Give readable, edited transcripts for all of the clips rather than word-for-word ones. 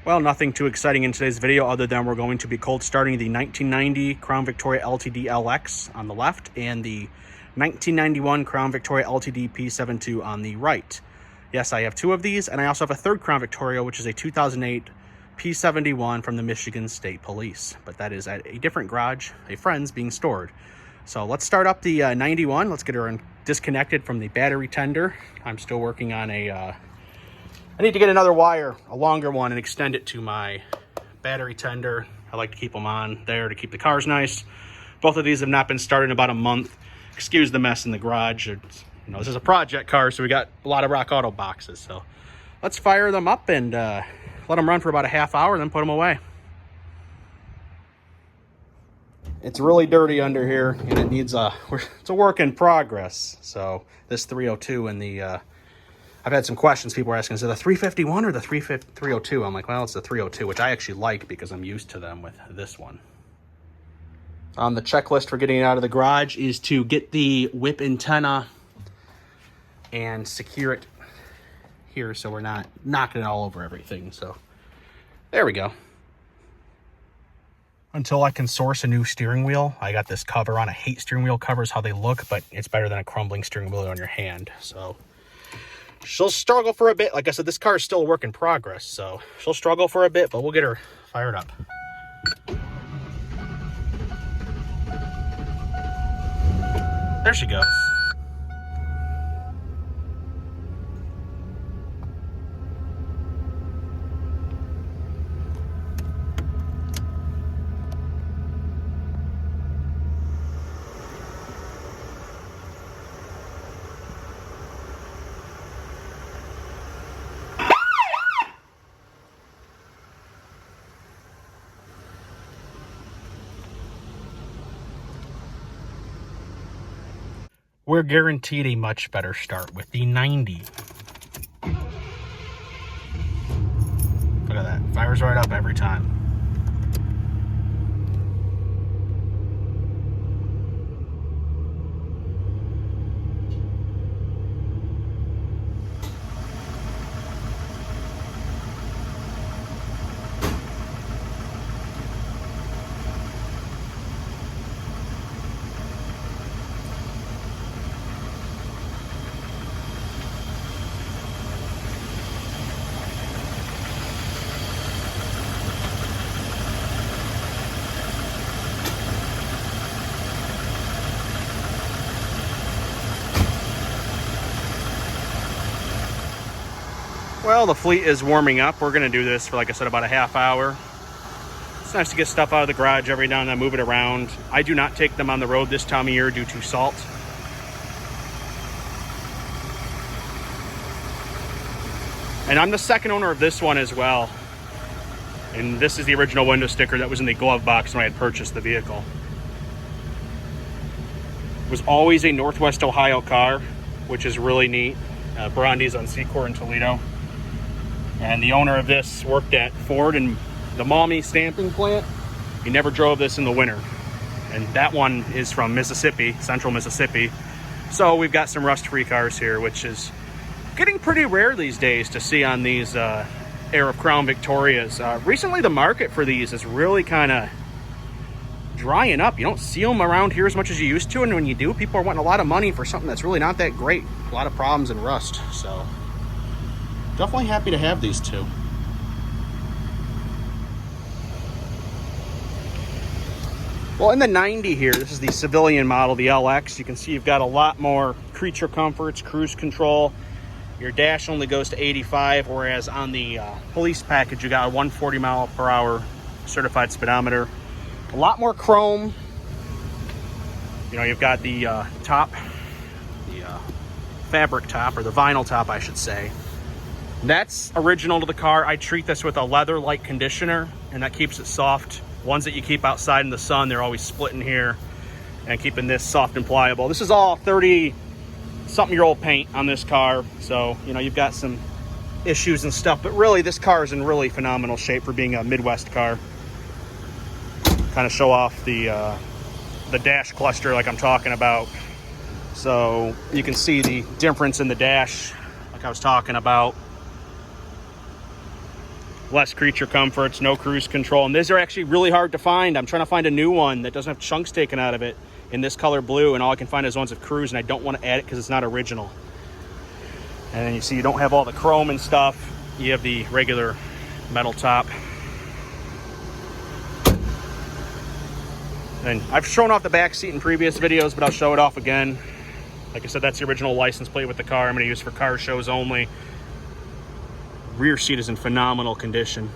Well, nothing too exciting in today's video other than we're going to be cold starting the 1990 Crown Victoria LTD LX on the left and the 1991 Crown Victoria LTD P72 on the right. Yes, I have two of these, and I also have a third Crown Victoria, which is a 2008 P71 from the Michigan State Police. But that is at a different garage, a friend's, being stored. So let's start up the 91. Let's get her disconnected from the battery tender. I'm still working on I need to get another wire, a longer one, and extend it to my battery tender. I like to keep them on there to keep the cars nice. Both of these have not been started in about a month. Excuse the mess in the garage. This is a project car, so we got a lot of Rock Auto boxes. So let's fire them up and let them run for about a half hour, then put them away. It's really dirty under here, and it needs it's a work in progress. So this 302 and the I've had some questions. People were asking, is it the 351 or the 302? I'm like, well, it's the 302, which I actually like because I'm used to them with this one. On the checklist for getting it out of the garage is to get the whip antenna and secure it here so we're not knocking it all over everything. So there we go. Until I can source a new steering wheel, I got this cover on. I hate steering wheel covers, how they look, but it's better than a crumbling steering wheel on your hand. So she'll struggle for a bit. Like I said, this car is still a work in progress, so she'll struggle for a bit, but we'll get her fired up. There she goes. We're guaranteed a much better start with the 90. Look at that. Fires right up every time. Well, the fleet is warming up. We're going to do this for, like I said, about a half hour. It's nice to get stuff out of the garage every now and then, move it around. I do not take them on the road this time of year due to salt. And I'm the second owner of this one as well. And this is the original window sticker that was in the glove box when I had purchased the vehicle. It was always a Northwest Ohio car, which is really neat. Brandy's on Secor in Toledo. And the owner of this worked at Ford and the Maumee stamping plant. He never drove this in the winter. And that one is from Mississippi, central Mississippi. So we've got some rust-free cars here, which is getting pretty rare these days to see on these era of Crown Victorias. Recently, the market for these is really kind of drying up. You don't see them around here as much as you used to. And when you do, people are wanting a lot of money for something that's really not that great. A lot of problems and rust. So definitely happy to have these two. Well, in the 90 here, this is the civilian model, the LX. You can see you've got a lot more creature comforts, cruise control. Your dash only goes to 85, whereas on the police package, you got a 140 mile per hour certified speedometer. A lot more chrome. You've got the top, the fabric top, or the vinyl top, I should say. That's original to the car. I treat this with a leather-like conditioner, and that keeps it soft. Ones that you keep outside in the sun, they're always splitting here and keeping this soft and pliable. This is all 30-something-year-old paint on this car, so you've got some issues and stuff, but really this car is in really phenomenal shape for being a Midwest car. Kind of show off the dash cluster like I'm talking about. So you can see the difference in the dash like I was talking about. less creature comforts, no cruise control. And these are actually really hard to find. I'm trying to find a new one that doesn't have chunks taken out of it in this color blue, and all I can find is ones with cruise, and I don't want to add it because it's not original. And then you see you don't have all the chrome and stuff. You have the regular metal top. And I've shown off the back seat in previous videos, but I'll show it off again. Like I said, that's the original license plate with the car. I'm going to use for car shows only. Rear seat is in phenomenal condition.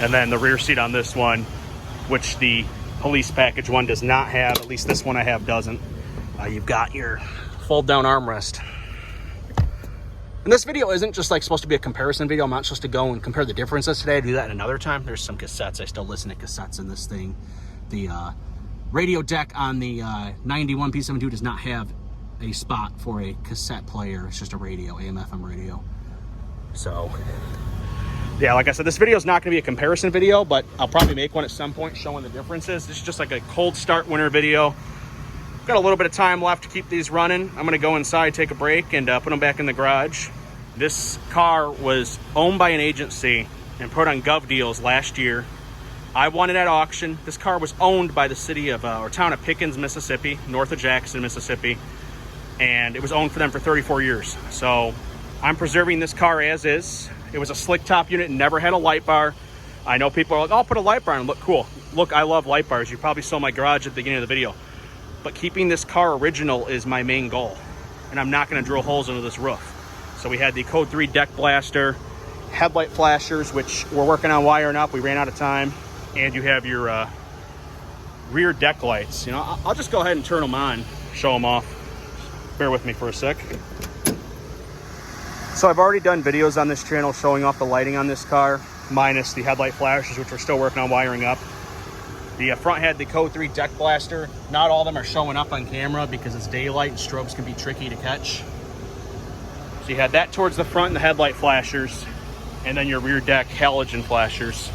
And then the rear seat on this one, which the police package one does not have, at least this one I have doesn't. You've got your fold down armrest. And this video isn't just like supposed to be a comparison video. I'm not supposed to go and compare the differences today. I do that another time. There's some cassettes. I still listen to cassettes in this thing. The radio deck on the 91 P72 does not have a spot for a cassette player. It's just a radio, AM, FM radio. So, yeah, like I said, this video is not going to be a comparison video, but I'll probably make one at some point showing the differences. This is just like a cold start winter video. Got a little bit of time left to keep these running. I'm going to go inside, take a break, and put them back in the garage. This car was owned by an agency and put on Gov Deals last year. I won it at auction. This car was owned by the city of, or town of Pickens, Mississippi, north of Jackson, Mississippi. And it was owned for them for 34 years. So I'm preserving this car as is. It was a slick top unit and never had a light bar. I know people are like, oh, I'll put a light bar on, look cool. Look, I love light bars. You probably saw my garage at the beginning of the video. But keeping this car original is my main goal. And I'm not gonna drill holes into this roof. So we had the Code 3 deck blaster, headlight flashers, which we're working on wiring up. We ran out of time. And you have your rear deck lights. You know, I'll just go ahead and turn them on, show them off. Bear with me for a sec. So I've already done videos on this channel showing off the lighting on this car, minus the headlight flashers, which we're still working on wiring up. The front had the Code 3 deck blaster. Not all of them are showing up on camera because it's daylight and strobes can be tricky to catch. So you had that towards the front and the headlight flashers, and then your rear deck halogen flashers.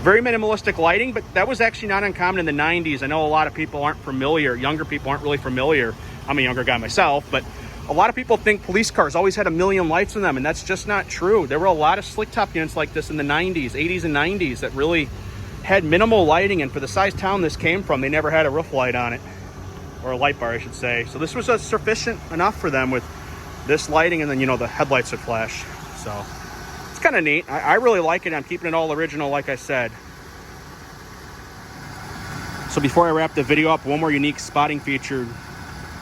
Very minimalistic lighting, but that was actually not uncommon in the 90s. I know a lot of people aren't familiar, younger people aren't really familiar. I'm a younger guy myself, but a lot of people think police cars always had a million lights in them, and that's just not true. There were a lot of slick top units like this in the 90s, 80s, and 90s that really had minimal lighting, and for the size town this came from, they never had a roof light on it, or a light bar, I should say. So this was sufficient enough for them with this lighting, and then, you know, the headlights would flash. So it's kind of neat. I really like it. I'm keeping it all original, like I said. So before I wrap the video up, one more unique spotting feature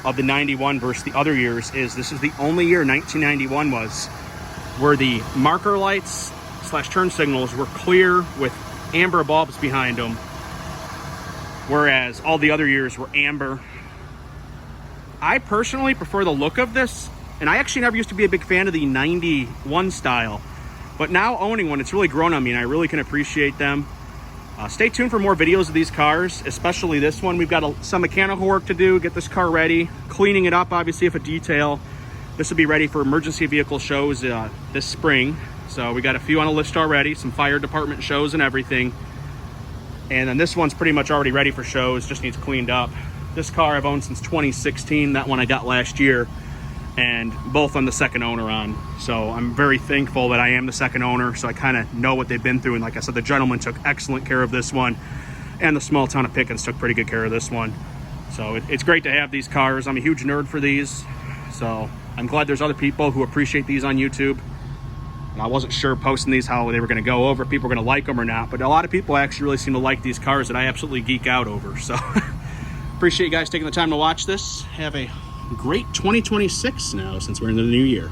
of the 91 versus the other years is this is the only year, 1991 was, where the marker lights / turn signals were clear with amber bulbs behind them, whereas all the other years were amber. I personally prefer the look of this, and I actually never used to be a big fan of the 91 style, but now owning one, it's really grown on me, and I really can appreciate them. Stay tuned for more videos of these cars, especially this one. We've got some mechanical work to do, get this car ready, cleaning it up, obviously, if a detail. This will be ready for emergency vehicle shows this spring. So we got a few on the list already, some fire department shows and everything. And then this one's pretty much already ready for shows, just needs cleaned up. This car I've owned since 2016. That one I got last year, and both I'm the second owner on. So I'm very thankful that I am the second owner, so I kind of know what they've been through. And like I said, the gentleman took excellent care of this one, and the small town of Pickens took pretty good care of this one. So it's great to have these cars. I'm a huge nerd for these, so I'm glad there's other people who appreciate these on YouTube. And I wasn't sure posting these how they were going to go over, if people were going to like them or not, but a lot of people actually really seem to like these cars that I absolutely geek out over. So appreciate you guys taking the time to watch this. Have a great 2026 now, since we're in the new year.